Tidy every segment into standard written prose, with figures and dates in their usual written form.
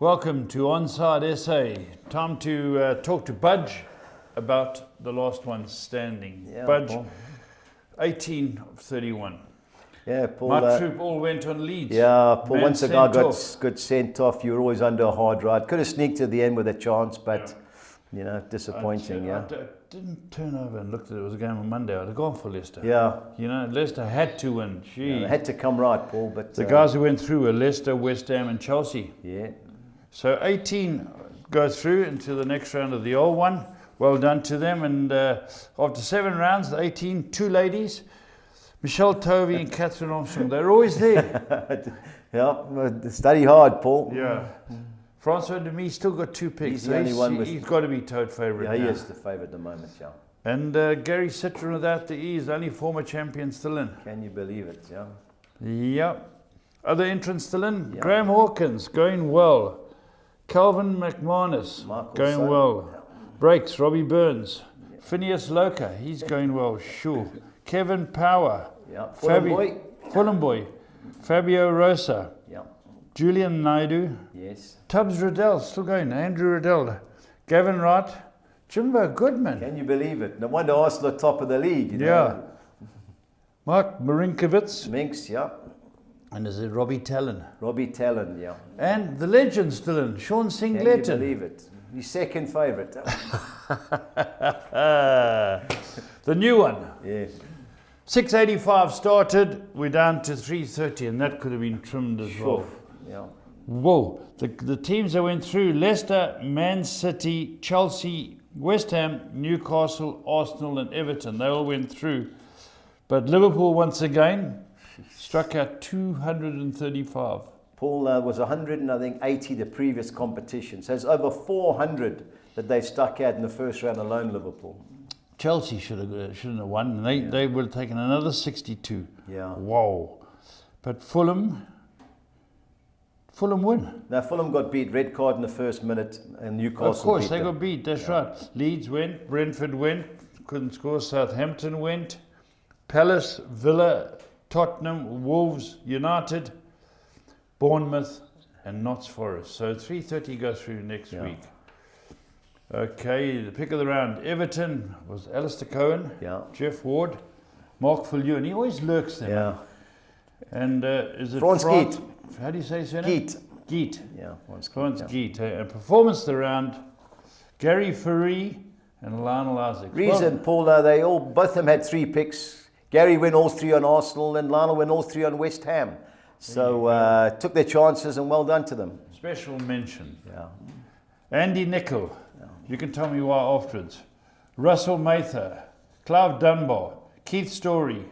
Welcome to OnSide SA. Time to talk to Budge about the last one standing. Yeah, Budge, Paul. 18 of 31. Yeah, Paul. My troop all went on leads. Yeah, Paul. Man Once a guy sent got sent off, you were always under a hard ride. Could have sneaked to the end with a chance, but disappointing. I didn't turn over and looked at it. It was a game on Monday. I'd have gone for Leicester. Yeah. Leicester had to win. Yeah, they had to come right, Paul. But the guys who went through were Leicester, West Ham, and Chelsea. Yeah. So 18 goes through into the next round of the old one. Well done to them. And after 7 rounds, the 18, 2 ladies, Michelle Tovey and Catherine Armstrong, they're always there. Yeah, study hard, Paul. Yeah. Francois Demi still got 2 picks. He's the only one he's got to be toad favourite. Yeah, he now. is the favourite at the moment, yeah. And Gary Citron without the E is the only former champion still in. Can you believe it, yeah? Yep. Other entrants still in. Yeah. Graham Hawkins, going well. Calvin McManus, Michael going Son. well. Yeah. Breaks, Robbie Burns. Phineas Loca, he's going well, sure. Kevin Power. Yeah. Fulham boy. Fabio Rosa. Yeah. Julian Naidu. Yes. Tubbs Riddell, still going. Andrew Riddell. Gavin Wright. Jimbo Goodman. Can you believe it? No wonder Arsenal are top of the league. You know? Yeah. Mark Marinkovitz. Minks, yeah. And is it Robbie Talon? Robbie Talon, yeah. And the legend still in, Sean Can you Singleton. believe it? His second favourite. The new one. Yes. 685 started, we're down to 330, and that could have been trimmed as well. Yeah. Whoa, the teams that went through, Leicester, Man City, Chelsea, West Ham, Newcastle, Arsenal and Everton, they all went through. But Liverpool once again struck out 235. Paul was 180 the previous competition, so it's over 400 that they've stuck out in the first round alone, Liverpool. Chelsea shouldn't have won, and they would have taken another 62. Yeah. Wow. But Fulham win. Now, Fulham got beat, red card in the first minute, and Newcastle Of course, beat they them. got beat, that's right. Leeds went, Brentford went, couldn't score, Southampton went, Palace, Villa, Tottenham, Wolves, United, Bournemouth, and Notts Forest. So 330 goes through next week. Okay, the pick of the round. Everton was Alistair Cohen, Jeff Ward, Mark Fullew, he always lurks there. Yeah. And is it Frans Geet. How do you say his name? Geet. Yeah, Frans Geet. And performance of the round, Gary Faree and Lionel Isaacs. Reason, Paul, both of them had 3 picks. Gary went all 3 on Arsenal, and Lionel went all 3 on West Ham. So took their chances, and well done to them. Special mention. Yeah. Andy Nicol. You can tell me why afterwards. Russell Mather, Clive Dunbar, Keith Story,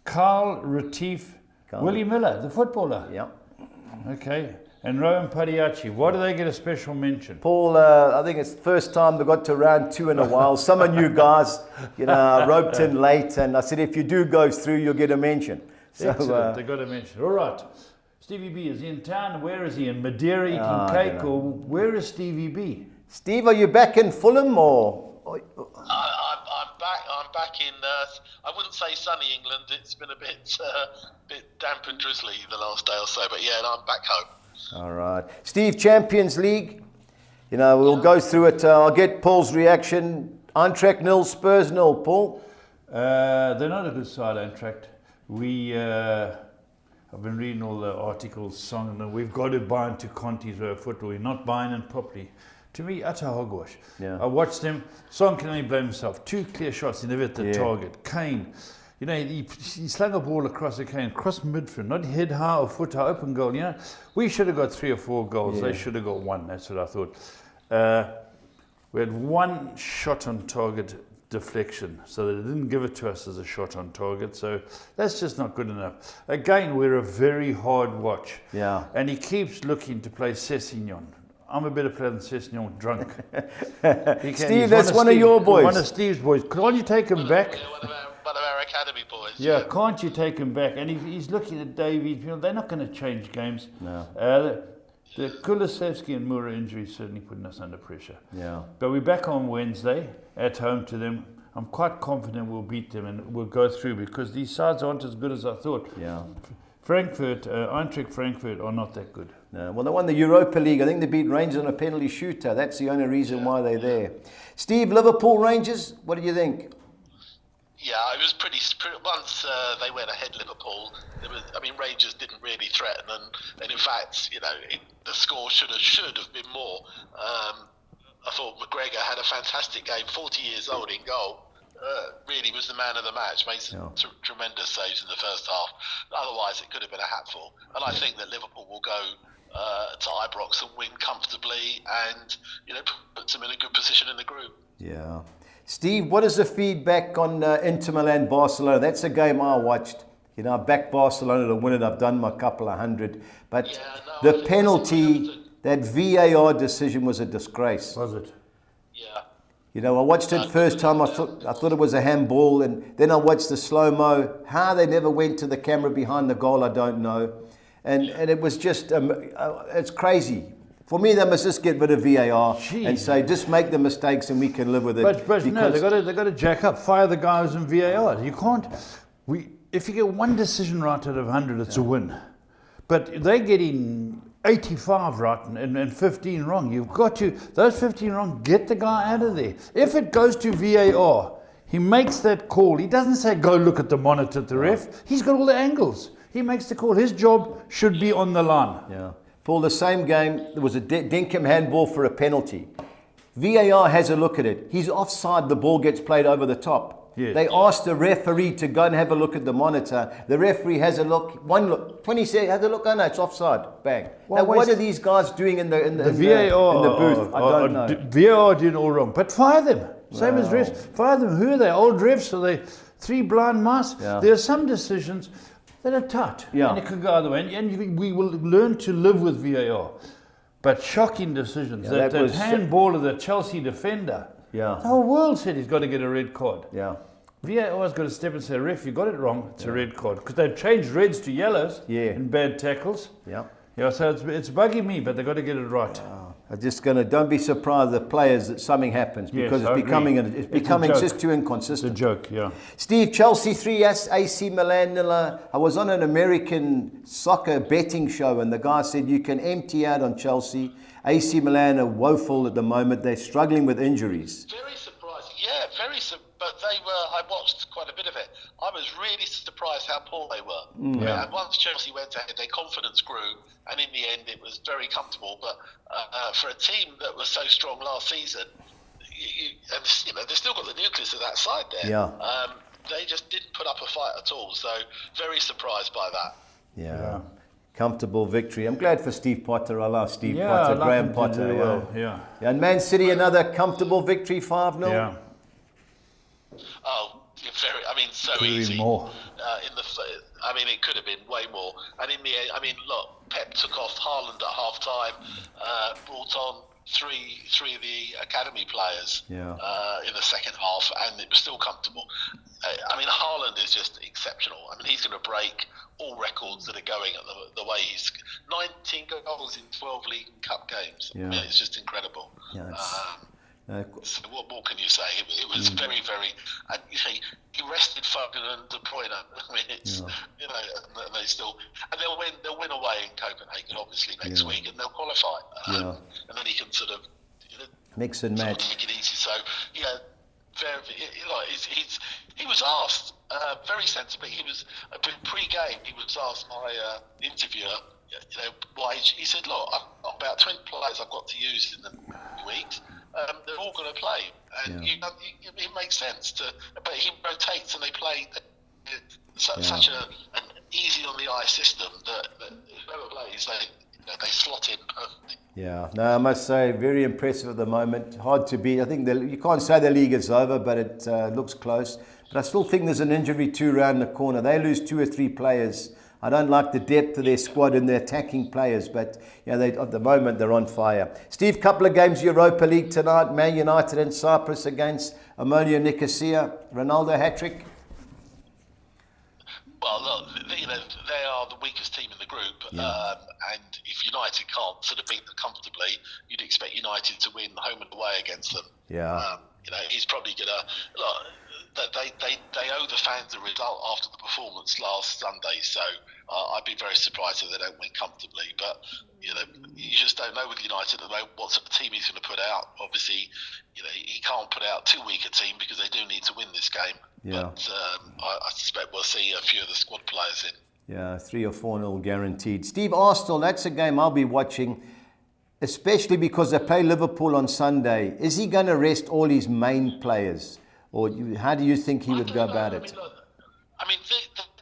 Carl Retief, Willie Miller, the footballer. Yeah. Okay. And Rowan Padiachi. Why do they get a special mention? Paul, I think it's the first time they got to round 2 in a while. Some are new guys, roped in late, and I said, if you do go through, you'll get a mention. So, excellent, they got a mention. All right. Stevie B, is he in town? Where is he? In Madeira eating cake? Or where is Stevie B? Steve, are you back in Fulham or? I'm back. I'm back in. I wouldn't say sunny England. It's been a bit damp and drizzly the last day or so. But yeah, I'm back home. All right, Steve. Champions League. We'll go through it. I'll get Paul's reaction. Eintracht 0, Spurs 0. Paul. They're not a good side, Eintracht. I've been reading all the articles, songs, and we've got to buy into Conte's way of football. We're not buying in properly. To me, utter hogwash. Yeah. I watched them. Son can only blame himself. 2 clear shots, he never hit the target. Kane, he slung a ball across the Kane, cross midfield, not head high or foot high, open goal. We should have got 3 or 4 goals. They should have got 1. That's what I thought. We had 1 shot on target deflection, so they didn't give it to us as a shot on target. So that's just not good enough. Again, we're a very hard watch. Yeah. And he keeps looking to play Sessignon. I'm a better player than Sessignon, drunk. Steve, that's one of your boys. One of Steve's boys. Can't you take him back? One of our academy boys. Yeah, can't you take him back? And he's looking at Davies. They're not going to change games. No. The Kulusevski and Moura injury certainly putting us under pressure. Yeah. But we're back on Wednesday at home to them. I'm quite confident we'll beat them and we'll go through because these sides aren't as good as I thought. Yeah. Eintracht Frankfurt are not that good. No. Well, they won the Europa League. I think they beat Rangers on a penalty shooter. That's the only reason why they're there. Steve, Liverpool Rangers, what do you think? Yeah, it was pretty. Once they went ahead, Liverpool. Rangers didn't really threaten, and in fact, the score should have been more. I thought McGregor had a fantastic game. 40 years old in goal. Really was the man of the match. Made some tremendous saves in the first half. Otherwise, it could have been a hatful. And I think that Liverpool will go to Ibrox and win comfortably, and puts them in a good position in the group. Yeah. Steve, what is the feedback on Inter Milan Barcelona? That's a game I watched. I backed Barcelona to win it. I've done my couple of hundred. But the penalty, that VAR decision was a disgrace. Was it? Yeah. I watched it first time. I thought it was a handball, and then I watched the slow-mo. How they never went to the camera behind the goal, I don't know. And it was just, it's crazy. For me, they must just get rid of VAR and say, just make the mistakes and we can live with it. But no, they've got to jack up, fire the guys in VAR. You can't. If you get one decision right out of 100, it's a win. But they're getting 85 right and 15 wrong. You've got to, those 15 wrong, get the guy out of there. If it goes to VAR, he makes that call. He doesn't say, go look at the monitor at the ref. He's got all the angles. He makes the call. His job should be on the line. Yeah. Paul, the same game, there was a Dinkum handball for a penalty. VAR has a look at it. He's offside, the ball gets played over the top. Yes. They asked the referee to go and have a look at the monitor. The referee has a look, 20 seconds, has a look, oh no, it's offside, bang. Now what are these guys doing in the booth? I don't know. VAR did all wrong, but fire them. Same as refs. Fire them. Who are they? Old refs? Are they three blind mice? Yeah. There are some decisions that are tight, and it could go either way. And we will learn to live with VAR. But shocking decisions. That handball of the Chelsea defender. Yeah. The whole world said he's got to get a red card. Yeah. VAR's got to step and say, ref, you got it wrong. It's a red card. Because they've changed reds to yellows in bad tackles. Yeah. Yeah, so it's bugging me, but they've got to get it right. I'm just don't be surprised, the players, that something happens, because it's becoming just too inconsistent. It's a joke, yeah. Steve, Chelsea 3, AC Milan 0. I was on an American soccer betting show, and the guy said you can empty out on Chelsea. AC Milan are woeful at the moment. They're struggling with injuries. Very surprised. Yeah, but they were. I watched quite a bit of it. I was really surprised how poor they were. Yeah. And once Chelsea went ahead, their confidence grew, and in the end, it was very comfortable. But for a team that was so strong last season, they've still got the nucleus of that side there. Yeah. They just didn't put up a fight at all. So very surprised by that. Yeah. Comfortable victory. I'm glad for Steve Potter. I love Steve Potter, Graham Potter. Yeah. And Man City, another comfortable victory, 5-0. Yeah. Oh, so could easy. More. It could have been way more. And in the end, look, Pep took off Haaland at half time, brought on three of the academy players in the second half, and it was still comfortable. Haaland is just exceptional. He's going to break all records that are going at the way he's 19 goals in 12 League and Cup games. Yeah. It's just incredible. Yeah, so what more can you say? It was very, very. He rested Foden and De Bruyne. And they still, and they'll win away in Copenhagen obviously next week, and they'll qualify. And then he can sort of mix and match. Take it easy. So he was asked very sensibly. He was pre-game. He was asked by interviewer, why he said, "Look, I've about 20 players I've got to use in the weeks. They're all going to play, and it makes sense to. But he rotates, and they play such an easy on the eye system that whoever plays, they slot in perfectly." Yeah, no, I must say, very impressive at the moment. Hard to beat. I think you can't say the league is over, but it looks close. But I still think there's an injury too around the corner. They lose 2 or 3 players. I don't like the depth of their squad and their attacking players, but at the moment they're on fire. Steve, couple of games Europa League tonight. Man United and Cyprus against Omonia Nicosia. Ronaldo hat-trick. Well, look, they are the weakest team in the group, and if United can't sort of beat them comfortably, you'd expect United to win home and away against them. Yeah. He's probably gonna look. They owe the fans a result after the performance last Sunday, so I'd be very surprised if they don't win comfortably. But you just don't know with United at the moment what sort of team he's going to put out. Obviously, he can't put out too weak a team because they do need to win this game. Yeah. But I suspect we'll see a few of the squad players in. Yeah, 3 or 4-0 guaranteed. Steve, Arsenal, that's a game I'll be watching, especially because they play Liverpool on Sunday. Is he going to rest all his main players? Or how do you think he would go about it?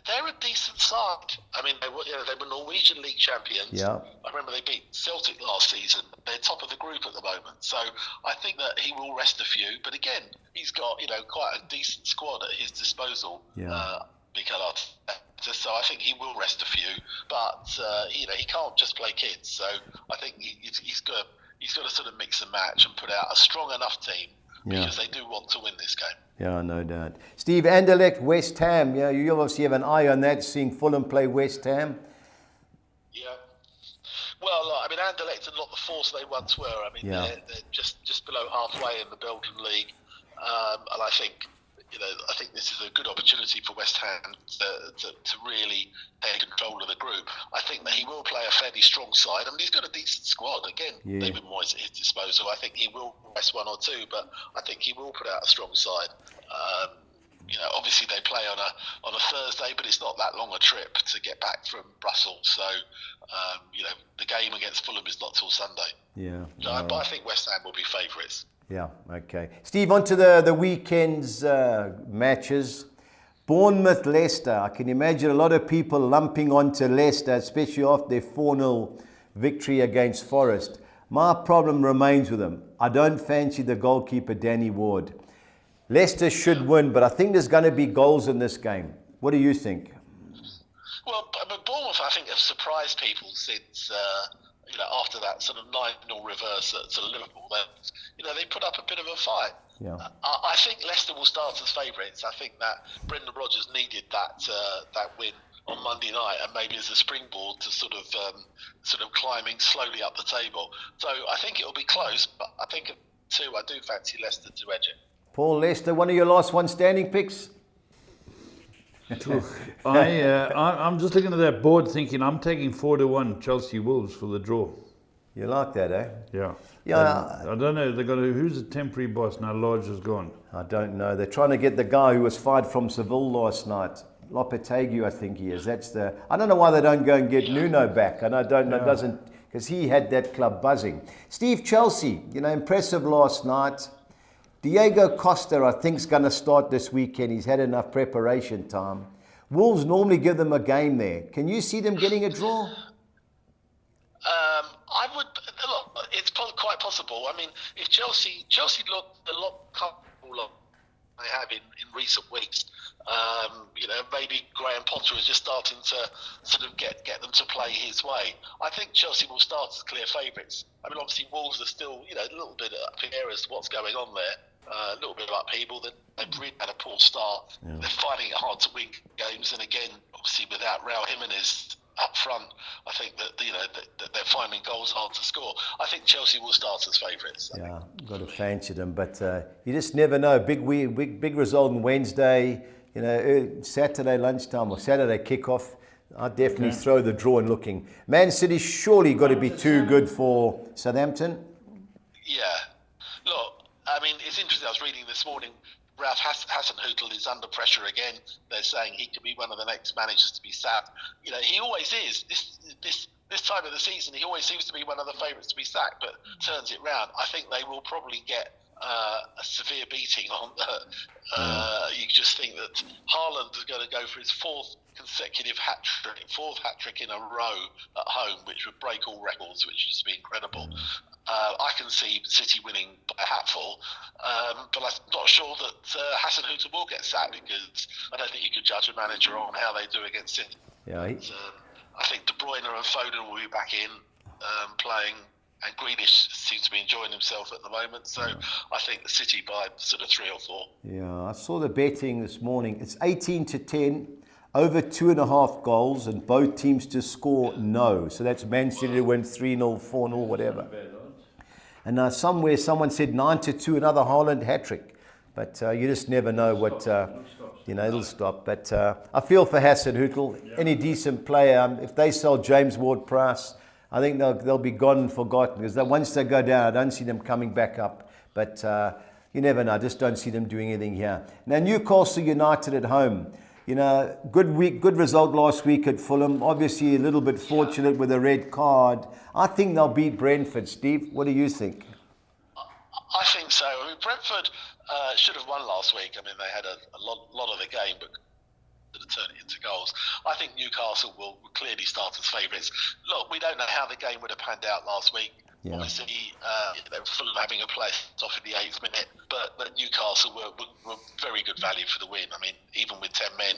They're a decent side. They were Norwegian League champions. Yeah. I remember they beat Celtic last season. They're top of the group at the moment. So I think that he will rest a few. But again, he's got quite a decent squad at his disposal. Yeah. So I think he will rest a few. But he can't just play kids. So I think he's got to sort of mix and match and put out a strong enough team. Because they do want to win this game. Yeah, no doubt. Steve, Anderlecht, West Ham. Yeah, you obviously have an eye on that, seeing Fulham play West Ham. Yeah. Well, Anderlecht are not the force they once were. They're just below halfway in the Belgian league, and I think this is a good opportunity for West Ham to really take control of the group. I think that he will play a fairly strong side. He's got a decent squad. Again, David Moyes at his disposal. I think he will rest one or two, but I think he will put out a strong side. Obviously they play on a Thursday, but it's not that long a trip to get back from Brussels. So, the game against Fulham is not till Sunday. Yeah. But I think West Ham will be favourites. Yeah, okay. Steve, on to the weekend's matches. Bournemouth, Leicester. I can imagine a lot of people lumping onto Leicester, especially after their 4-0 victory against Forest. My problem remains with them. I don't fancy the goalkeeper, Danny Ward. Leicester should win, but I think there's going to be goals in this game. What do you think? Well, Bournemouth, I think, have surprised people since... after that sort of 9-0 reverse to Liverpool, they put up a bit of a fight. Yeah. I think Leicester will start as favourites. I think that Brendan Rodgers needed that win on Monday night, and maybe as a springboard to sort of climbing slowly up the table. So I think it will be close, but I think I do fancy Leicester to edge it. Paul, Leicester, one of your last one standing picks? I'm just looking at that board thinking I'm taking 4-1 Chelsea Wolves for the draw. You like that, eh? Yeah. Yeah. I don't know. Who's the temporary boss now? Lodge is gone. I don't know. They're trying to get the guy who was fired from Seville last night. Lopetegui, I think he is. I don't know why they don't go and get Nuno back. And I don't know, because he had that club buzzing. Steve, Chelsea, impressive last night. Diego Costa, I think, is going to start this weekend. He's had enough preparation time. Wolves normally give them a game there. Can you see them getting a draw? I would. Look, it's quite possible. If Chelsea look a lot comfortable they have in recent weeks, maybe Graham Potter is just starting to sort of get them to play his way. I think Chelsea will start as clear favourites. Obviously Wolves are still, a little bit up in air as to what's going on there. A little bit of upheaval. They've really had a poor start. Yeah. They're finding it hard to win games, and again, obviously without Raul Jimenez up front, I think that that they're finding goals hard to score. I think Chelsea will start as favourites. Yeah, got to fancy them, but you just never know. Big result on Wednesday. Saturday lunchtime or Saturday kickoff. I'd definitely throw the draw in looking. Man City surely got to be too good for Southampton. Yeah. Look. It's interesting. I was reading this morning. Ralph Hasenhüttl is under pressure again. They're saying he could be one of the next managers to be sacked. He always is. This time of the season, he always seems to be one of the favourites to be sacked, but turns it round. I think they will probably get a severe beating on. You just think that Haaland is going to go for his fourth hat trick in a row at home, which would break all records, which would just be incredible. I can see City winning by a hatful, but I'm not sure that Hasenhüttl will get sacked, because I don't think you could judge a manager on how they do against City. Yeah, I think De Bruyne and Foden will be back in playing, and Grealish seems to be enjoying himself at the moment. So I think the City by sort of 3 or 4. Yeah, I saw the betting this morning. It's 18-10. Over 2.5 goals, and both teams to score no. So that's Man City to win 3-0, 4-0, whatever. And somewhere someone said 9-2, another Haaland hat-trick. But you just never know what, it'll stop. But I feel for Hasenhüttl, any decent player, if they sell James Ward-Prowse, I think they'll be gone and forgotten, because once they go down, I don't see them coming back up. But you never know. I just don't see them doing anything here. Now, Newcastle United at home. Good result last week at Fulham. Obviously, a little bit fortunate with a red card. I think they'll beat Brentford. Steve, what do you think? I think so. I mean, Brentford should have won last week. I mean, they had a lot of the game, but to turn it into goals. I think Newcastle will clearly start as favourites. Look, we don't know how the game would have panned out last week. Yeah. Obviously, Fulham having a play off in the 8th minute, but Newcastle were very good value for the win. I mean, even with 10 men,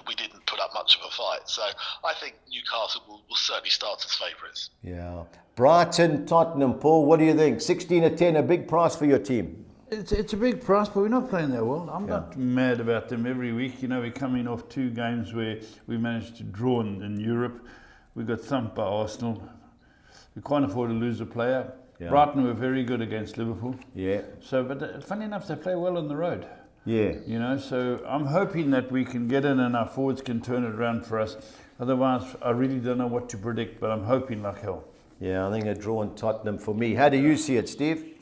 we didn't put up much of a fight. So I think Newcastle will certainly start as favourites. Yeah. Brighton, Tottenham, Paul, what do you think? 16-10, a big price for your team. It's a big price, but we're not playing that well. I'm not mad about them every week. We're coming off 2 games where we managed to draw in Europe. We got thumped by Arsenal. We can't afford to lose a player. Yeah. Brighton were very good against Liverpool. Yeah. So, but funny enough, they play well on the road. Yeah. So I'm hoping that we can get in and our forwards can turn it around for us. Otherwise, I really don't know what to predict, but I'm hoping like hell. Yeah, I think a draw in Tottenham for me. How do you see it, Steve?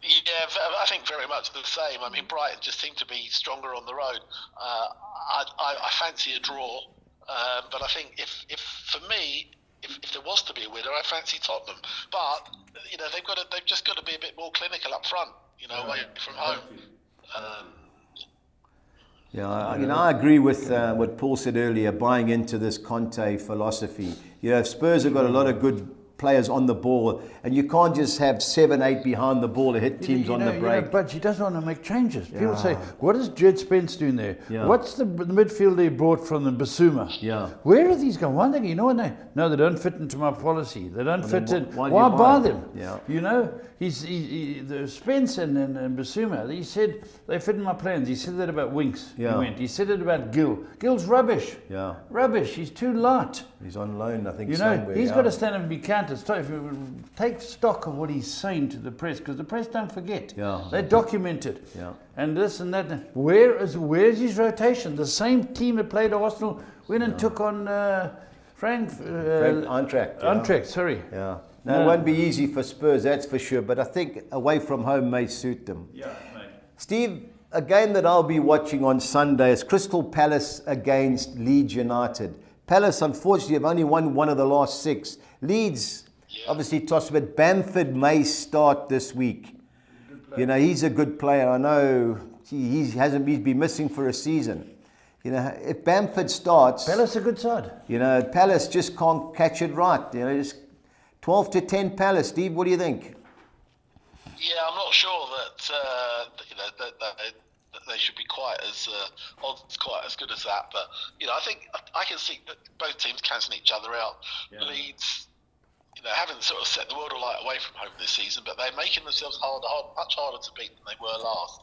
Yeah, I think very much the same. I mean, Brighton just seem to be stronger on the road. I fancy a draw, but I think if for me, if there was to be a winner, I fancy Tottenham. But they've just got to be a bit more clinical up front. Away from home. I agree with what Paul said earlier. Buying into this Conte philosophy. Spurs have got a lot of good players on the ball, and you can't just have 7-8 behind the ball to hit teams on the break. But he doesn't want to make changes. People say, what is Jed Spence doing there? What's the midfield they brought from the Basuma? Where are these guys? One thing, no, they don't fit into my policy. They don't fit in. Why buy them? The Spence and Basuma, he said they fit in my plans. He said that about Winks. He said it about Gill. Gill's rubbish. Rubbish. He's too light. He's on loan, I think, somewhere. He's got to stand and be counted. Take stock of what he's saying to the press, because the press don't forget. They document it. And this and that. Where's his rotation? The same team that played Arsenal went and took on Frank Eintracht. Sorry. No, it won't be easy for Spurs, that's for sure. But I think away from home may suit them. Steve, a game that I'll be watching on Sunday is Crystal Palace against Leeds United. Palace, unfortunately, have only won one of the last 6. Leeds, obviously, tossed a bit. Bamford may start this week. He's a good player. I know he's been missing for a season. If Bamford starts, Palace a good side. Palace just can't catch it right. Just 12-10 Palace. Steve, what do you think? Yeah, I'm not sure that they should be quite as good as that. But I think I can see that both teams cancelling each other out. Leeds, haven't sort of set the world alight away from home this season, but they're making themselves much harder to beat than they were last.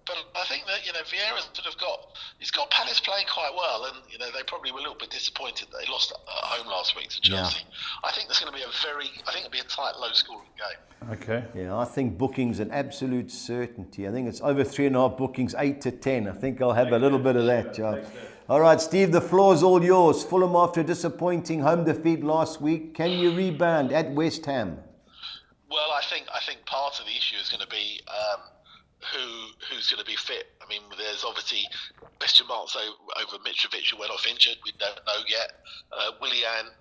But I think that Vieira's he's got Palace playing quite well, and they probably were a little bit disappointed that they lost at home last week to Chelsea. I think there's going to be it'll be a tight, low-scoring game. Okay. Yeah, I think bookings an absolute certainty. I think it's over 3.5 bookings, 8-10. I think I'll have a little bit of that, Joe. All right, Steve, the floor's all yours. Fulham after a disappointing home defeat last week. Can you rebound at West Ham? Well, I think part of the issue is going to be who's going to be fit. I mean, there's obviously question marks over Mitrovic, who went off injured. We don't know yet. Willian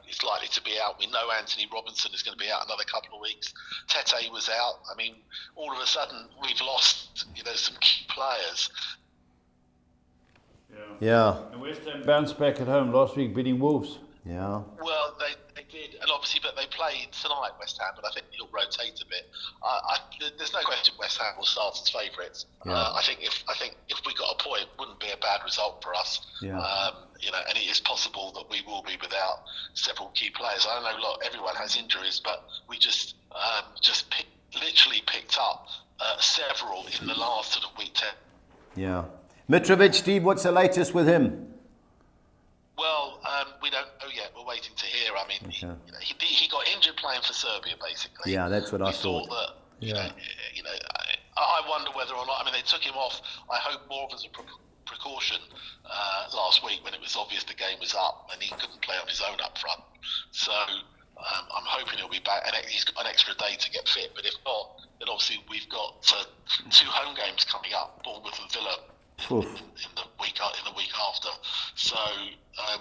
is likely to be out. We know Anthony Robinson is going to be out another couple of weeks. Tete was out. I mean, all of a sudden we've lost some key players. And West Ham bounced back at home last week, beating Wolves. Well, they did, and obviously, but they played tonight, West Ham, but I think he'll rotate a bit. There's no question West Ham will start as favourites. I think if we got a point, it wouldn't be a bad result for us. And it is possible that we will be without several key players. I don't know, look, everyone has injuries, but we just literally picked up several in the last sort of week 10. Mitrovic, Steve, what's the latest with him? Well, we don't know yet. We're waiting to hear. I mean, he got injured playing for Serbia, basically. Yeah, that's what I thought. That, I wonder whether or not. I mean, they took him off. I hope more as a precaution last week when it was obvious the game was up and he couldn't play on his own up front. So I'm hoping he'll be back, and he's got an extra day to get fit. But if not, then obviously we've got 2 home games coming up: Bournemouth and Villa in the week after. So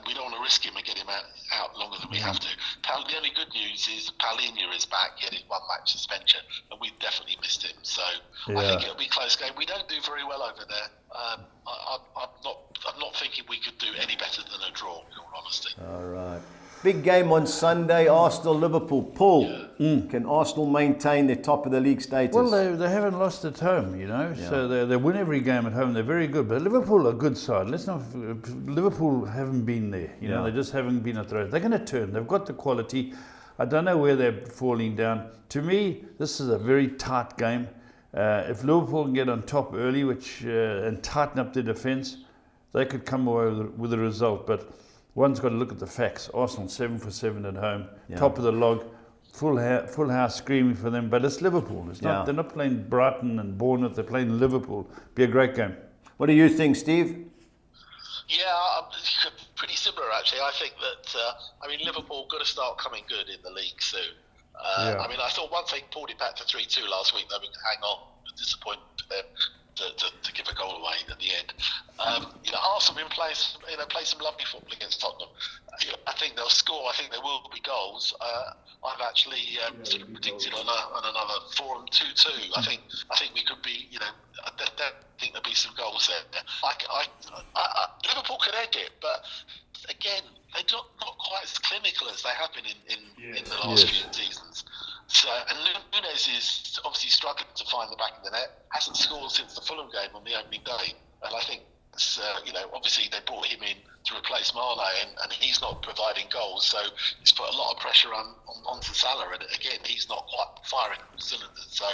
we don't want to risk him and get him out longer than we have to. The only good news is Paulinho is back. He had his 1-match suspension, and we definitely missed him. So I think it'll be a close game. We don't do very well over there. I'm not thinking we could do any better than a draw, in all honesty. All right. Big game on Sunday, Arsenal-Liverpool. Paul, can Arsenal maintain their top of the league status? Well, they haven't lost at home, so they win every game at home. They're very good. But Liverpool are a good side. Liverpool haven't been there, they just haven't been at the race. They're going to turn. They've got the quality. I don't know where they're falling down. To me, this is a very tight game. If Liverpool can get on top early and tighten up their defence, they could come away with a result. But one's got to look at the facts. Arsenal 7 for 7 at home, top of the log, full house screaming for them. But it's Liverpool. They're not playing Brighton and Bournemouth. They're playing Liverpool. Be a great game. What do you think, Steve? Yeah, pretty similar actually. I think that Liverpool got to start coming good in the league soon. I thought once they pulled it back to 3-2 last week, they would hang on. It was disappointing for them to give a goal away at the end. Arsenal been playing some lovely football against Tottenham. I think they'll score. I think there will be goals. I've actually sort of predicted on another 4-2-2. I think we could be. I think there'll be some goals there. Liverpool could edge it, but again, they're not quite as clinical as they have been in the last few seasons. So, and Nunes is obviously struggling to find the back of the net. Hasn't scored since the Fulham game on the opening day, and I think obviously they brought him in to replace Mane, and he's not providing goals, so it's put a lot of pressure onto Salah, and again he's not quite firing on the cylinders. So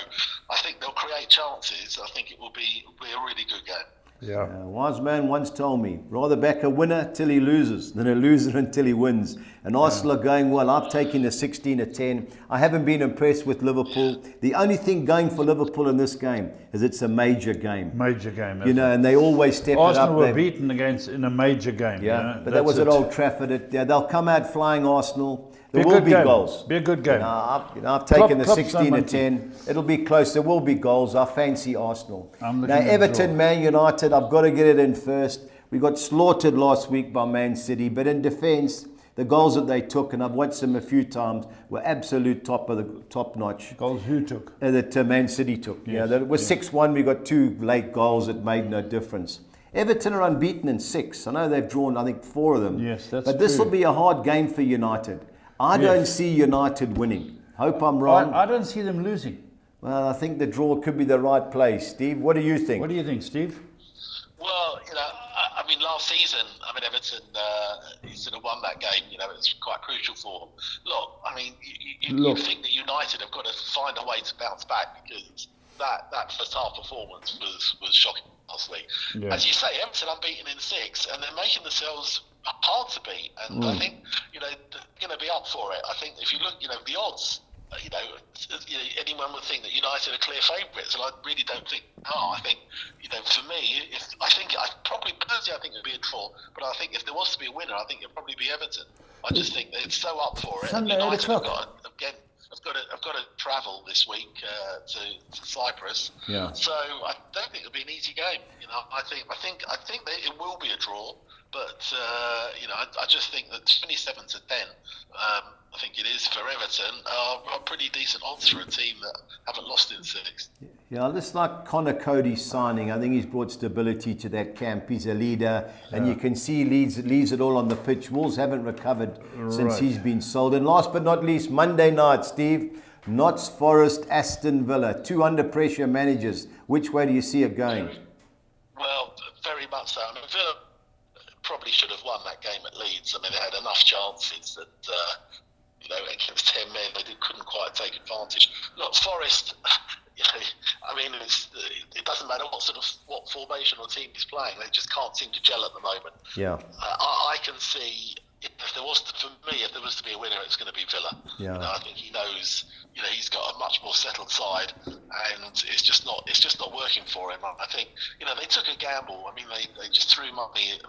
I think they'll create chances. I think it will be a really good game. A wise man once told me, rather back a winner till he loses than a loser until he wins. And Arsenal are going well. I've taken a 16-10. I haven't been impressed with Liverpool. The only thing going for Liverpool in this game is it's a major game. Major game. And they always step it up. Arsenal were beaten in a major game. But that was at Old Trafford. They'll come out flying, Arsenal. There will be goals. Be a good game. I've taken the 16-10. It'll be close. There will be goals. I fancy Arsenal. Now, Everton, Man United, I've got to get it in first. We got slaughtered last week by Man City, but in defence, the goals that they took, and I've watched them a few times, were absolute top notch. Goals who took? That Man City took. Yes. It was 6-1. We got 2 late goals that made no difference. Everton are unbeaten in 6. I know they've drawn, I think, 4 of them. Yes, that's But this will be a hard game for United. I don't see United winning. Hope I'm wrong. I don't see them losing. Well, I think the draw could be the right place. Steve, what do you think? What do you think, Steve? Well, last season, Everton sort of won that game. It was quite crucial for them. Look, you think that United have got to find a way to bounce back, because that first half performance was shocking last week. Yeah. As you say, Everton unbeaten in 6, and they're making themselves hard to beat, and I think they're going to be up for it. I think if you look, the odds, anyone would think that United are clear favourites, and I really don't think. No, I think for me, I think it'd be a draw, but I think if there was to be a winner, I think it'd probably be Everton. I just think they're so up for it. Sunday, United 8 o'clock. I've got to travel this week to Cyprus. Yeah. So I don't think it'll be an easy game. I think that it will be a draw, but I just think that 27-10. I think it is for Everton. Are pretty decent odds for a team that haven't lost in 6. Yeah, I just like Connor Cody's signing. I think he's brought stability to that camp. He's a leader, and you can see leads it all on the pitch. Wolves haven't recovered since he's been sold. And last but not least, Monday night, Steve, Notts Forest, Aston Villa, 2 under pressure managers. Which way do you see it going? Well, very much so. Villa probably should have won that game at Leeds. They had enough chances that against 10 men they couldn't quite take advantage. Look, Forest. It doesn't matter what formation or team he's playing. They just can't seem to gel at the moment. Yeah. I can see if there was to be a winner, it's going to be Villa. Yeah. You know, I think he knows. You know, he's got a much more settled side, and it's just not working for him. I think, you know, they took a gamble. I mean, they just threw money and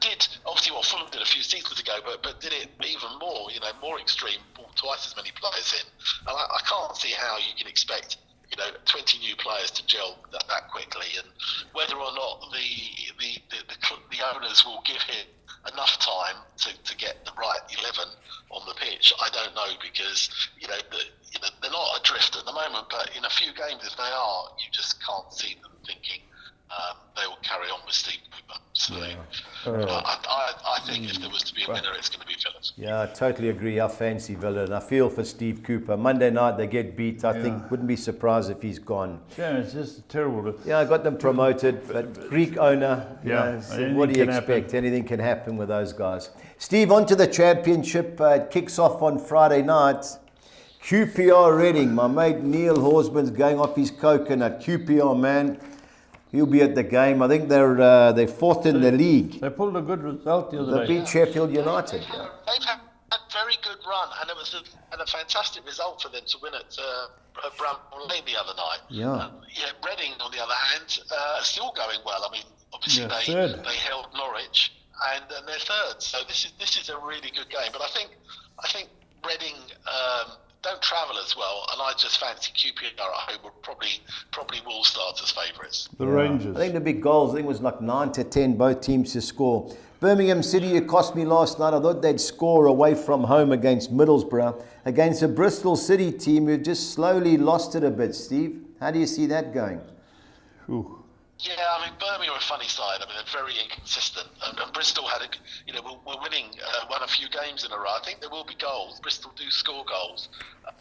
did obviously what Fulham did a few seasons ago, but did it even more. You know, more extreme, brought twice as many players in, and I can't see how you can expect, you know, 20 new players to gel that quickly, and whether or not the owners will give him enough time to get the right 11 on the pitch, I don't know, because you know they're not adrift at the moment, but in a few games, if they are, you just can't see them thinking they will carry on with Steve Cooper. So I think if there was to be a winner, it's going to be Villa. Yeah, I totally agree. I fancy Villa, and I feel for Steve Cooper. Monday night they get beat. I think wouldn't be surprised if he's gone. Yeah, it's just terrible. Yeah, I got them promoted, but Greek owner. What do you expect? Anything can happen with those guys. Steve, on to the championship. It kicks off on Friday night. QPR Reading. My mate Neil Horsman's going off his coconut. QPR, man. He'll be at the game. I think they're fourth in the league. They pulled a good result the other day. They beat Sheffield United. They've had a very good run, and it was a fantastic result for them to win at Bramall Lane the other night. Yeah. Reading, on the other hand, are still going well. I mean, obviously they held Norwich, and they're third. So this is a really good game. But I think Reading don't travel as well, and I just fancy QPR at home would probably will start as favourites. The Rangers. I think the big goals, I think it was like 9-10, both teams to score. Birmingham City, it cost me last night. I thought they'd score away from home against Middlesbrough, against a Bristol City team who just slowly lost it a bit. Steve, how do you see that going? Ooh. Yeah, I mean, Birmingham are a funny side. I mean, they're very inconsistent. And Bristol had we're winning, won a few games in a row. I think there will be goals. Bristol do score goals,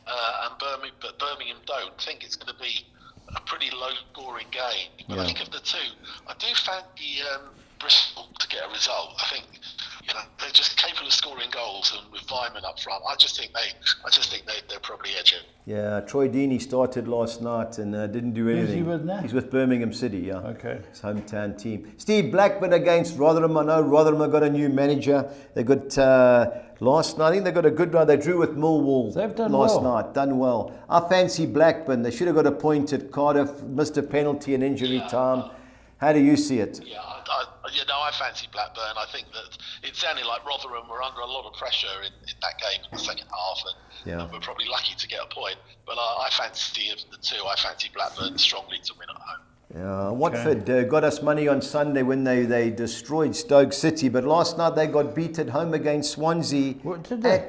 but Birmingham don't. I think it's going to be a pretty low-scoring game. But I think of the two, I do fancy Bristol to get a result. I think they're just capable of scoring goals, and with Vyman up front, I just think they're probably edge it. Yeah, Troy Deeney started last night and didn't do anything. Who's he with now? He's with Birmingham City, yeah. Okay. His hometown team. Steve, Blackburn against Rotherham. I know Rotherham have got a new manager. They got last night. I think they got a good run. They drew with Millwall last night. Done well. I fancy Blackburn. They should have got a point at Cardiff. Missed a penalty in injury time. How do you see it? Yeah, I fancy Blackburn. I think that it sounded like Rotherham were under a lot of pressure in that game in the second half, and we're probably lucky to get a point. But I fancy of the two. I fancy Blackburn strongly to win at home. Yeah, Watford got us money on Sunday when they destroyed Stoke City, but last night they got beat at home against Swansea. What did they?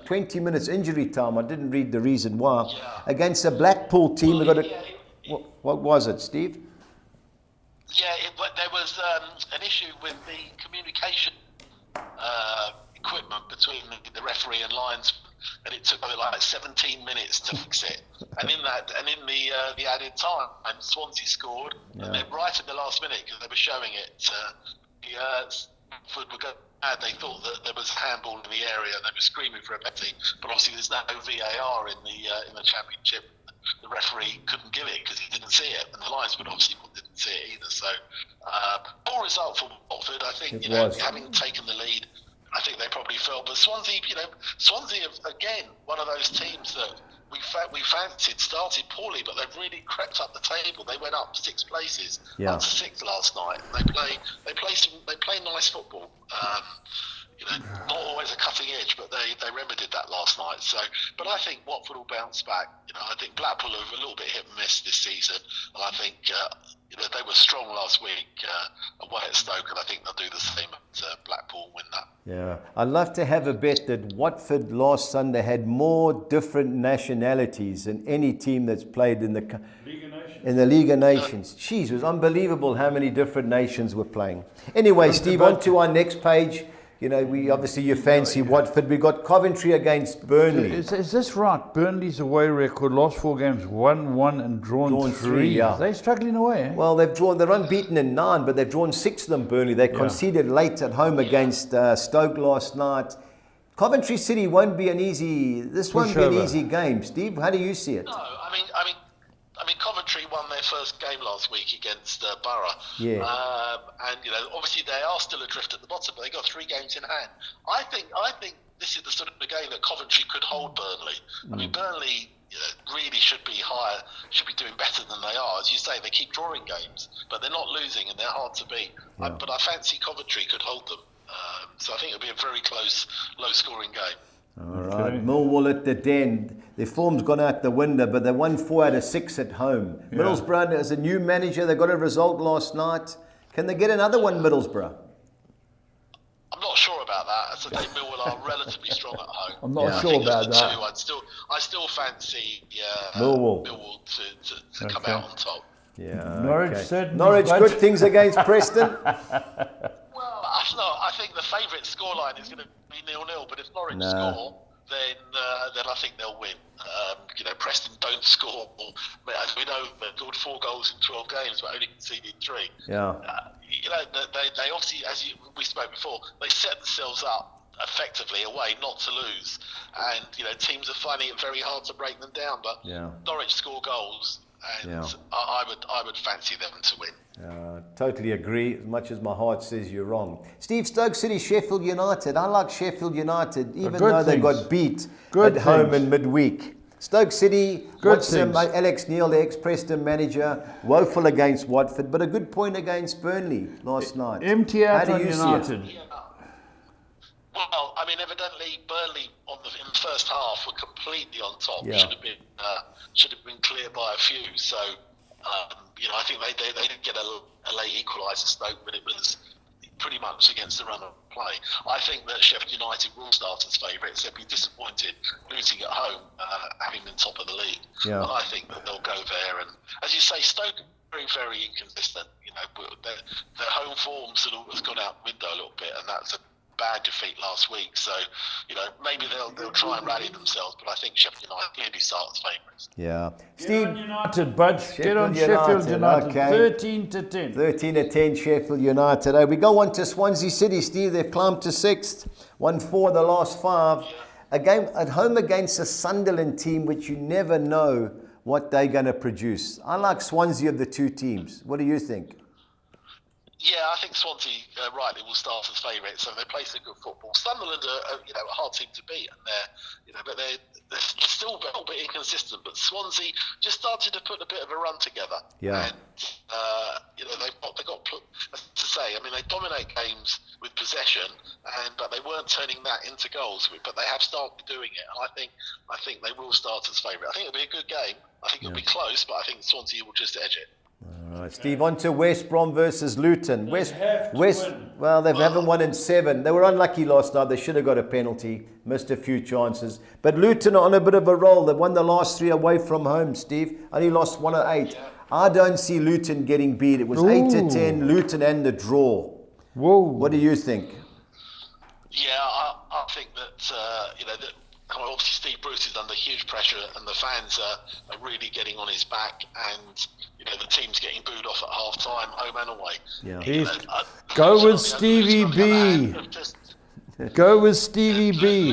20 minutes injury time. I didn't read the reason why. Yeah. Against a Blackpool team, what was it, Steve? Yeah, there was an issue with the communication equipment between the referee and linesman, and it took like 17 minutes to fix it. And in the added time, Swansea scored, and then right at the last minute, because they were showing it, they thought that there was a handball in the area, and they were screaming for a penalty. But obviously, there's no VAR in the championship. The referee couldn't give it because he didn't see it, and the linesman obviously didn't see it either. So, poor result for Watford. I think having taken the lead, I think they probably felt. But Swansea, again, one of those teams that we fancied started poorly, but they've really crept up the table. They went up 6 places, up to 6th last night. They play nice football. Not always a cutting edge, but they remedied that last night. So, but I think Watford will bounce back. I think Blackpool are a little bit hit and miss this season, and I think they were strong last week away at Stoke, and I think they'll do the same at Blackpool and win that. Yeah, I'd love to have a bet that Watford last Sunday had more different nationalities than any team that's played in the League of Nations. Jeez, it was unbelievable how many different nations were playing. Anyway, Steve, on to our next page. You fancy Watford. We got Coventry against Burnley. Is this right? Burnley's away record, last 4 games, 1-1 and drawn 3. Yeah. They're struggling away, eh? Well, they're unbeaten in 9, but they've drawn 6 of them, Burnley. They conceded late at home against Stoke last night. Coventry City won't be an easy game. Steve, how do you see it? No, I mean, Coventry won their first game last week against Borough. Yeah. And obviously they are still adrift at the bottom, but they got 3 games in hand. I think this is the sort of game that Coventry could hold Burnley. I mean, Burnley really should be higher, should be doing better than they are. As you say, they keep drawing games, but they're not losing and they're hard to beat. Yeah. But I fancy Coventry could hold them. So I think it'll be a very close, low-scoring game. All right, Millwall at the Den. Their form's gone out the window, but they won 4 out of 6 at home. Yeah. Middlesbrough, as a new manager, they got a result last night. Can they get another one, Middlesbrough? I'm not sure about that. As I say, Millwall are relatively strong at home. I'm not sure about that. I still fancy Millwall to come out on top. Yeah. Norwich good things against Preston. Well, I think the favourite scoreline is going to be 0-0. But if Norwich score, then I think they'll win. Preston don't score. As we know, they've scored 4 goals in 12 games, but only conceded 3. Yeah. They obviously, we spoke before, they set themselves up effectively away not to lose, and teams are finding it very hard to break them down. But Norwich score goals, and I would fancy them to win. Totally agree. As much as my heart says you're wrong. Steve, Stoke City, Sheffield United. I like Sheffield United, even though they got beat at home in midweek. Stoke City, Alex Neil, the ex-Preston manager, woeful against Watford, but a good point against Burnley last night. Empty out on United. Well, I mean, evidently Burnley in the first half were completely on top. Yeah. Should have been clear by a few. So, I think they didn't get a late equaliser, Stoke, but it was pretty much against the run of play. I think that Sheffield United will start as favourites. They'll be disappointed losing at home, having been top of the league. Yeah. But I think that they'll go there. And as you say, Stoke are very, very inconsistent. Their home form sort of has gone out the window a little bit, and that's a bad defeat last week. So, maybe they'll try and rally themselves, but I think Sheffield United clearly start as favourites. Yeah. Steve, get on United, bud. Get on Sheffield United. Okay. 13-10. 13-10 Sheffield United. We go on to Swansea City, Steve. They've climbed to 6th. Won 4 of the last 5. Yeah. A game at home against a Sunderland team, which you never know what they're going to produce. I like Swansea of the 2 teams. What do you think? Yeah, I think Swansea rightly will start as favourites, so they play some good football. Sunderland are a hard team to beat, and they're still a little bit inconsistent. But Swansea just started to put a bit of a run together. Yeah. And they got to say, I mean, they dominate games with possession, but they weren't turning that into goals. But they have started doing it, and I think they will start as favourite. I think it'll be a good game. I think it'll be close, but I think Swansea will just edge it. All right, Steve, on to West Brom versus Luton. They haven't won in 7. They were unlucky last night. They should have got a penalty, missed a few chances. But Luton are on a bit of a roll. They've won the last 3 away from home, Steve. Only lost 1 of 8. Yeah. I don't see Luton getting beat. It was 8-10, Luton and the draw. Whoa. What do you think? Yeah, I think that, obviously Steve Bruce is under huge pressure, and the fans are really getting on his back, and the team's getting booed off at half time, home and away. Yeah. Go with Stevie B. Go with Stevie B.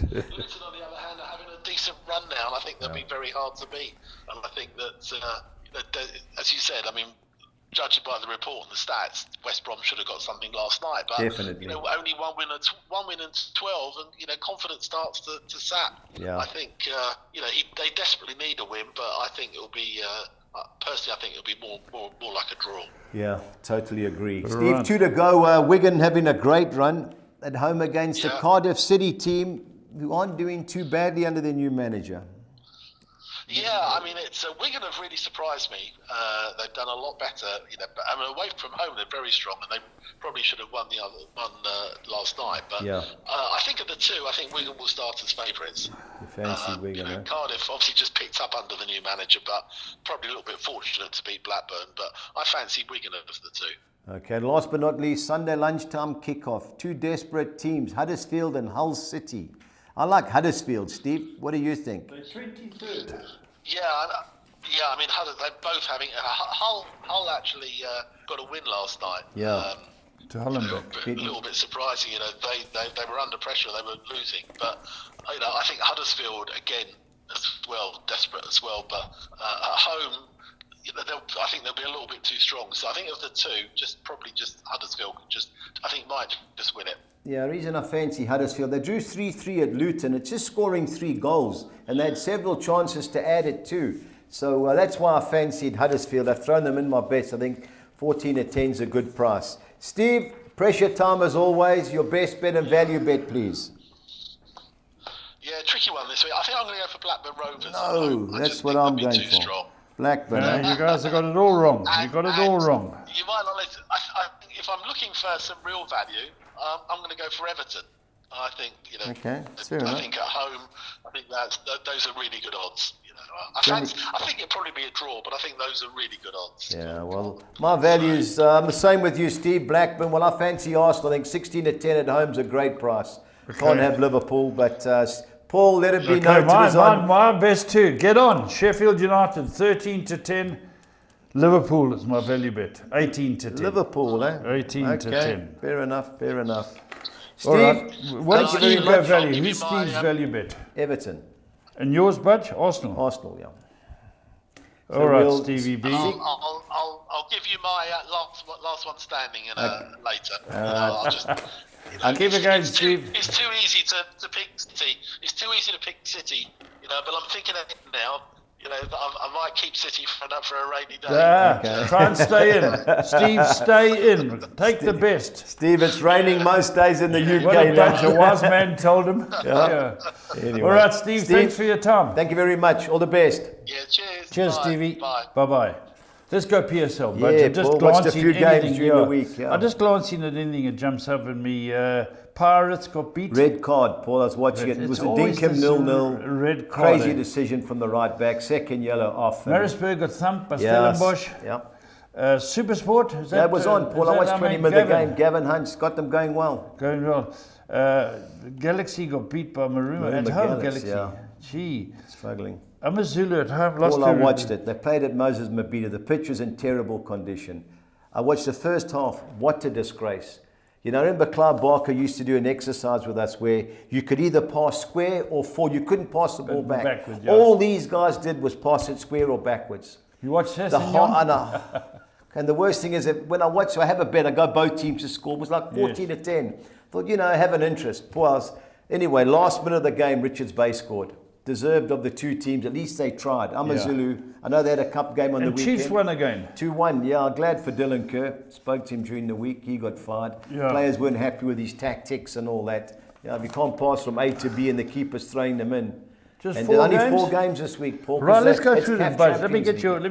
Luton, on the other hand, are having a decent run now, and I think they'll be very hard to beat. And I think that, as you said, I mean, judging by the report and the stats, West Brom should have got something last night. But definitely, only one win in 12, and confidence starts to sap. Yeah. I think they desperately need a win, but I think it'll be. Personally, I think it'll be more like a draw. Yeah, totally agree. Right. Steve, 2 to go. Wigan having a great run at home against a Cardiff City team who aren't doing too badly under their new manager. Yeah, I mean, Wigan have really surprised me. They've done a lot better. Away from home, they're very strong, and they probably should have won last night. But I think of the 2, I think Wigan will start as favourites. You fancy Wigan, Cardiff obviously just picked up under the new manager, but probably a little bit fortunate to beat Blackburn. But I fancy Wigan of the 2. Okay, last but not least, Sunday lunchtime kickoff. 2 desperate teams, Huddersfield and Hull City. I like Huddersfield, Steve. What do you think? They're 23rd. Yeah. I mean, they're both having Hull actually got a win last night. Yeah. To Hollenbeck. A little bit surprising. They were under pressure. They were losing, but I think Huddersfield again as well, desperate as well. But at home, I think they'll be a little bit too strong. So I think of the two, probably Huddersfield might just win it. Yeah, the reason I fancy Huddersfield, they drew 3-3 at Luton. It's just scoring 3 goals, and they had several chances to add it too. So that's why I fancied Huddersfield. I've thrown them in my bets. I think 14-10 is a good price. Steve, pressure time as always. Your best bet and value bet, please. Yeah, tricky one this week. I think I'm going to go for Blackburn Rovers. No, that's what I'm going for. Strong. Blackburn. No, you guys have got it all wrong. You got it all wrong. You might not listen. I think if I'm looking for some real value, I'm going to go for Everton. I think, Okay, fair enough. I think at home, I think those are really good odds. I think it'd probably be a draw, but I think those are really good odds. Yeah, well, my values, I'm the same with you, Steve. Blackburn. Well, I fancy Arsenal. I think 16-10 at home's a great price. Okay. Can't have Liverpool, but Paul, let it be noted. My best two. Get on. Sheffield United 13-10. Liverpool is my value bet. 18-10. Liverpool, eh? 18-10. Fair enough. Steve, all right. What is Steve Steve's value? Who's Steve's value bet? Everton. And yours, Budge? Arsenal, yeah. So all right, Stevie B. I'll give you my last one standing later. I'll just. Keep it going, Steve. It's too easy to pick City. It's too easy to pick City, but I'm thinking of it now. I might keep City for a rainy day. Try and stay in. Steve, stay in. Take the best. Steve, it's raining most days in the UK. What a bunch of wise men told him. Yeah. Anyway. All right, Steve, thanks for your time. Thank you very much. All the best. Yeah, cheers. Cheers, Bye. Stevie. Bye. Bye-bye. Let's go PSL. But Yeah, just Paul, watched a few games anything, during the week. Yeah. I just glancing at anything that jumps up in me. Pirates got beat. Red card, Paul. I was watching it. It was a Dinkum 0-0. Red card. Crazy decision from the right back. Second yellow off. Marisburg got thumped by Stellenbosch. Yeah. Supersport. Is that was on, Paul. I watched 20 minutes of the game. Gavin Hunt's got them going well. Galaxy got beat by Maruma at home. Galaxy. Yeah. Gee. Struggling. Amazulu at home lost. Paul, I watched it. They played at Moses Mabhida. The pitch was in terrible condition. I watched the first half. What a disgrace. I remember Clive Barker used to do an exercise with us where you could either pass square or forward. You couldn't pass the ball back. Backwards, yeah. All these guys did was pass it square or backwards. You watched this? And the worst thing is that when I watch, I have a bet. I go both teams to score. It was like 14-10. Thought, I have an interest. Anyway, last minute of the game, Richards Bay scored. Deserved of the two teams. At least they tried. Amazulu, I know they had a cup game on the weekend. Chiefs won again. 2-1. Yeah, glad for Dylan Kerr. Spoke to him during the week. He got fired. Yeah. Players weren't happy with his tactics and all that. If you can't pass from A to B and the keeper's throwing them in. Only 4 games this week, Paul. Right, let's go through them both. Let me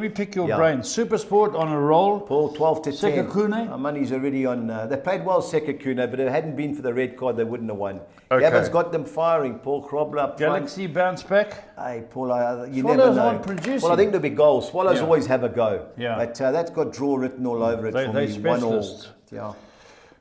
pick your brain. Supersport on a roll. Paul, 12-10. Sekakune. Our money's already on. They played well, Sekakune, but if it hadn't been for the red card, they wouldn't have won. Okay. Gavin's got them firing. Paul Krobler up Galaxy bounce back. Hey, Paul, you Swallows never know. aren't producing. Well, I think there'll be goals. Swallows always have a go. Yeah. But that's got draw written all over it for They me. specialists. 1-1. Yeah.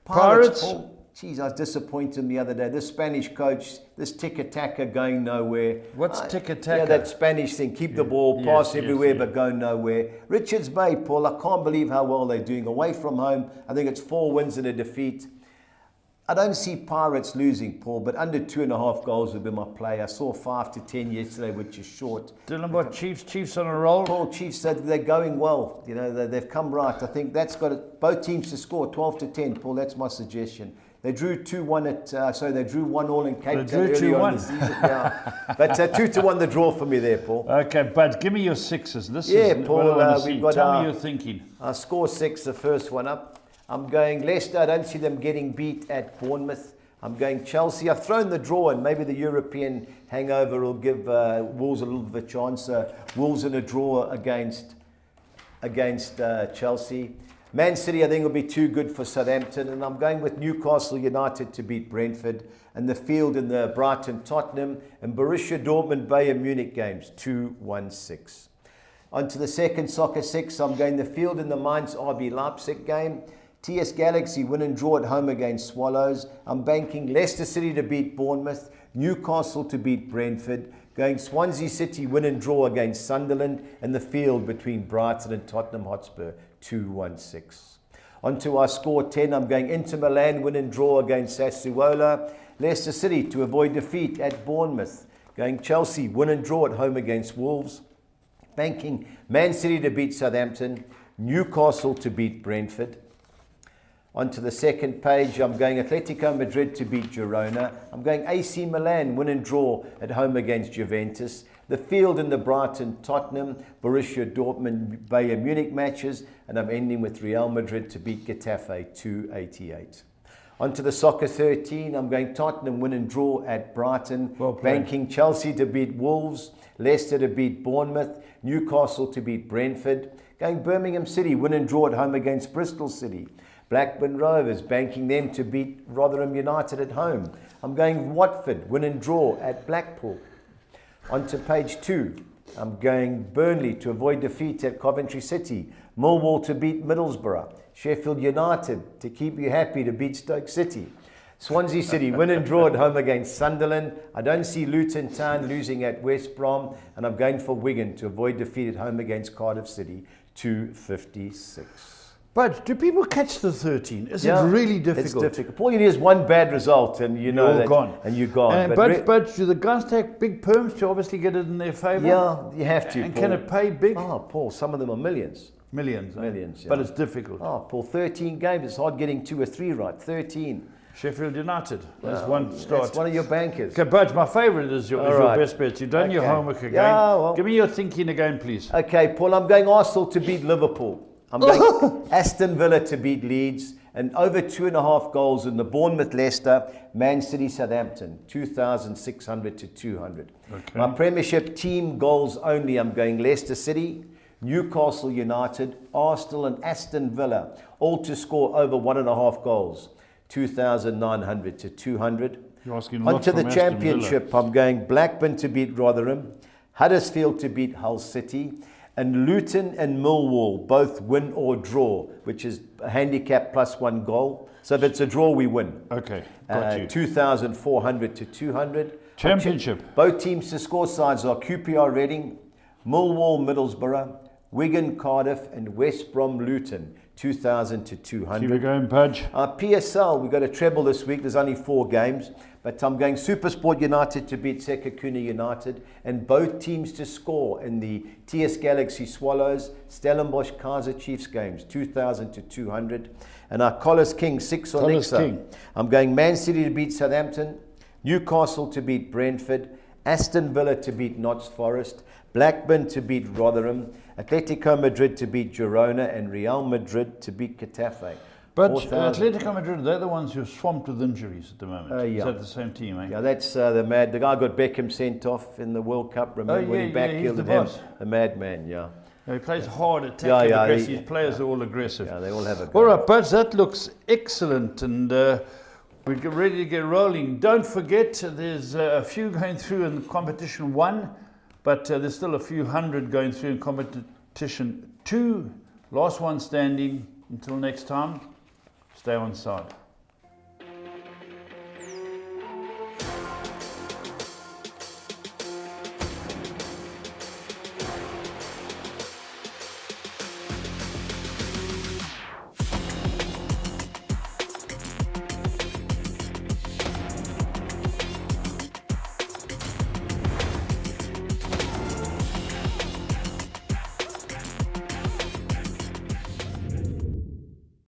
Pirates. Paul, geez, I was disappointed the other day. This Spanish coach, this tiki-taka going nowhere. What's tiki-taka? Yeah, that Spanish thing. Keep the ball, pass everywhere, but go nowhere. Richards Bay, Paul, I can't believe how well they're doing. Away from home, I think it's 4 wins and a defeat. I don't see Pirates losing, Paul, but under 2.5 goals would be my play. I saw 5-10 yesterday, which is short. Dylan, Chiefs on a roll? Paul, Chiefs said they're going well. They've come right. I think that's got it. Both teams to score 12-10, Paul. That's my suggestion. They drew 2-1 they drew 1-1 in Cape Town earlier on the season. Yeah. But 2-1 the draw for me there, Paul. Okay, but give me your sixes. This is Paul, what I want to see. we've got Tell me your thinking. Score 6, the first one up. I'm going Leicester. I don't see them getting beat at Bournemouth. I'm going Chelsea. I've thrown the draw in. Maybe the European hangover will give Wolves a little bit of a chance. Wolves in a draw against Chelsea. Man City, I think, will be too good for Southampton. And I'm going with Newcastle United to beat Brentford. And the field in the Brighton, Tottenham, and Borussia Dortmund, Bayern Munich games, 2-1-6. On to the second soccer 6. I'm going the field in the Mainz RB Leipzig game. TS Galaxy win and draw at home against Swallows. I'm banking Leicester City to beat Bournemouth, Newcastle to beat Brentford, going Swansea City win and draw against Sunderland, and the field between Brighton and Tottenham Hotspur, 2-1-6. On to our score 10, I'm going Inter Milan win and draw against Sassuolo, Leicester City to avoid defeat at Bournemouth, going Chelsea win and draw at home against Wolves, Banking Man City to beat Southampton, Newcastle to beat Brentford. Onto the second page, I'm going Atletico Madrid to beat Girona. I'm going AC Milan, win and draw at home against Juventus. The field in the Brighton, Tottenham, Borussia Dortmund, Bayern Munich matches. And I'm ending with Real Madrid to beat Getafe, 288. Onto the Soccer 13, I'm going Tottenham, win and draw at Brighton. Well played. Banking Chelsea to beat Wolves, Leicester to beat Bournemouth, Newcastle to beat Brentford. Going Birmingham City, win and draw at home against Bristol City. Blackburn Rovers, banking them to beat Rotherham United at home. I'm going Watford, win and draw at Blackpool. On to page 2, I'm going Burnley to avoid defeat at Coventry City. Millwall to beat Middlesbrough. Sheffield United to keep you happy to beat Stoke City. Swansea City, win and draw at home against Sunderland. I don't see Luton Town losing at West Brom. And I'm going for Wigan to avoid defeat at home against Cardiff City, 256. But do people catch the 13? Is it really difficult? It's difficult. All you need is one bad result and you know You're that, gone. and you're gone. And but do the guys take big perms to obviously get it in their favour? Yeah, you have to, And Paul. can it pay big? Oh, Paul, some of them are millions. Millions. Millions, yeah. But it's difficult. Oh, Paul, 13 games. It's hard getting 2 or 3 right. 13. Sheffield United. That's one start. That's one of your bankers. Okay, Budge, my favourite is your best bet. You've done your homework again. Yeah, well. Give me your thinking again, please. Okay, Paul, I'm going Arsenal to beat Liverpool. I'm going Aston Villa to beat Leeds. And over 2.5 goals in the Bournemouth Leicester, Man City Southampton, 2,600 to 200. Okay. My Premiership team goals only, I'm going Leicester City, Newcastle United, Arsenal and Aston Villa, all to score over 1.5 goals, 2,900 to 200. You're asking a lot Onto the from Aston Championship, I'm going Blackburn to beat Rotherham, Huddersfield to beat Hull City, and Luton and Millwall both win or draw, which is a handicap plus 1 goal. So if it's a draw, we win. Okay, got you. 2,400 to 200. Championship. Both teams to score sides are QPR Reading, Millwall Middlesbrough, Wigan Cardiff, and West Brom Luton, 2,000 to 200. Keep it going, Pudge. PSL, we've got a treble this week. There's only 4 games. But I'm going Supersport United to beat Sekakuna United, and both teams to score in the TS Galaxy Swallows, Stellenbosch Kaiser Chiefs games, 2,000 to 200. And our Collis King, 6 on Collis Nexa. King. I'm going Man City to beat Southampton, Newcastle to beat Brentford, Aston Villa to beat Notts Forest, Blackburn to beat Rotherham, Atletico Madrid to beat Girona, and Real Madrid to beat Getafe. But 4,000. Atletico Madrid, they're the ones who are swamped with injuries at the moment. Yeah. Is that the same team, eh? Yeah, that's the guy got Beckham sent off in the World Cup. Remember when he he's backheeled the him? boss. The madman, yeah. He plays hard, attacking, aggressive. His players are all aggressive. Yeah, they all have a go. All right, Buzz, that looks excellent, and we're ready to get rolling. Don't forget, there's a few going through in competition 1, but there's still a few hundred going through in competition 2. Last one standing. Until next time, stay on side.